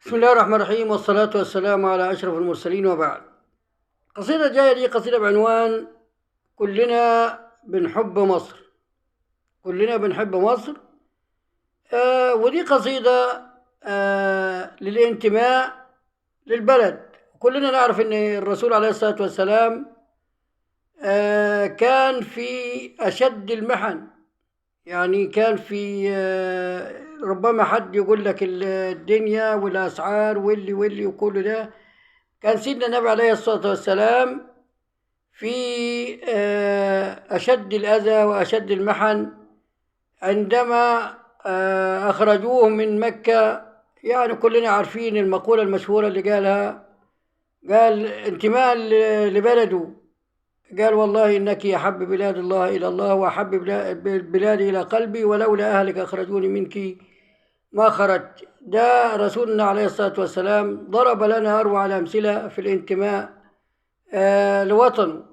بسم الله الرحمن الرحيم، والصلاة والسلام على أشرف المرسلين، وبعد. قصيدة جاية دي قصيدة بعنوان كلنا بنحب مصر. كلنا بنحب مصر. ودي قصيدة للانتماء للبلد. كلنا نعرف أن الرسول عليه الصلاة والسلام كان في أشد المحن. يعني كان في ربما حد يقول لك الدنيا والأسعار واللي وكل ده. كان سيدنا النبي عليه الصلاة والسلام في أشد الأذى وأشد المحن عندما أخرجوه من مكة. يعني كلنا عارفين المقولة المشهورة اللي قالها، قال انتماء لبلده، قال والله إنك أحب بلاد الله إلى الله وأحب بلادي إلى قلبي، ولولا أهلك أخرجوني منك ما خرجت. ده رسولنا عليه الصلاة والسلام ضرب لنا أروع الأمثلة في الانتماء لوطنه.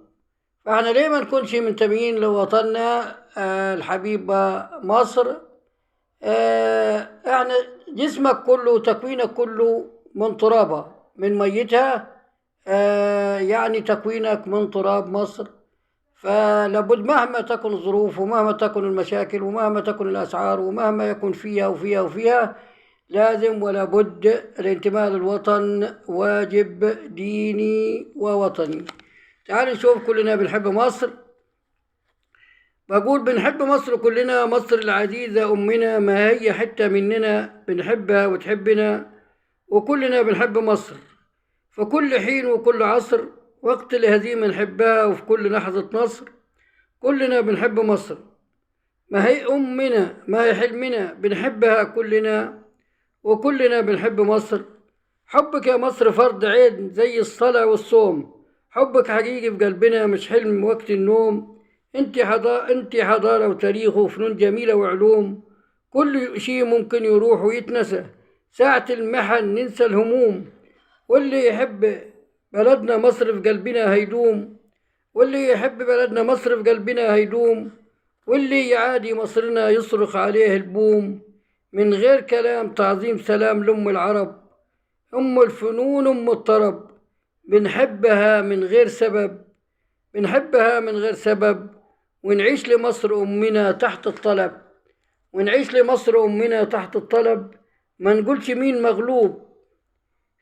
فإحنا ليه ما نكونش منتمين لوطننا الحبيب مصر؟ إحنا جسمك كله وتكوينك كله من ترابة، من ميتها. يعني تكوينك من تراب مصر. فلابد مهما تكن الظروف ومهما تكن المشاكل ومهما تكن الأسعار ومهما يكن فيها لازم ولا بد الانتماء للوطن، واجب ديني ووطني. تعالوا نشوف كلنا بنحب مصر. بقول بنحب مصر كلنا، مصر العزيزة أمنا، ما هي حتة مننا بنحبها وتحبنا، وكلنا بنحب مصر في كل حين وكل عصر. وقت الهزيمة نحبها وفي كل لحظة نصر. كلنا بنحب مصر، ما هي أمنا، ما هي حلمنا، بنحبها كلنا وكلنا بنحب مصر. حبك يا مصر فرض عين زي الصلاة والصوم، حبك حقيقي في قلبنا مش حلم وقت النوم. انت حضارة وتاريخ وفنون جميلة وعلوم، كل شيء ممكن يروح ويتنسى، ساعة المحن ننسى الهموم. واللي يحب بلدنا مصر في قلبنا هيدوم، واللي يحب بلدنا مصر في قلبنا هيدوم، واللي يعادي مصرنا يصرخ عليه البوم. من غير كلام تعظيم سلام لأم العرب، أم الفنون أم الطرب. بنحبها من غير سبب، بنحبها من غير سبب، ونعيش لمصر أمنا تحت الطلب. ونعيش لمصر أمنا تحت الطلب، ما نقولش مين مغلوب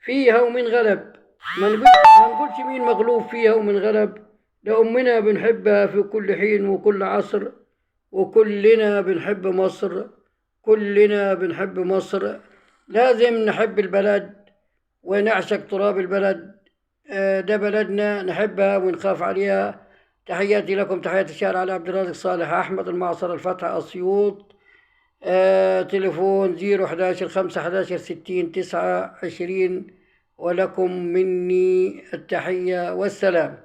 فيها ومن غلب. ما نقولش مين مغلوب فيها ومن غلب. لأمنا بنحبها في كل حين وكل عصر، وكلنا بنحب مصر. كلنا بنحب مصر. لازم نحب البلد ونعشق تراب البلد. ده بلدنا نحبها ونخاف عليها. تحياتي لكم، تحياتي الشاعر علي عبد الرازق صالح أحمد، المعصر الفتح أسيوط. تليفون 011 5 11 60 29. ولكم مني التحية والسلام.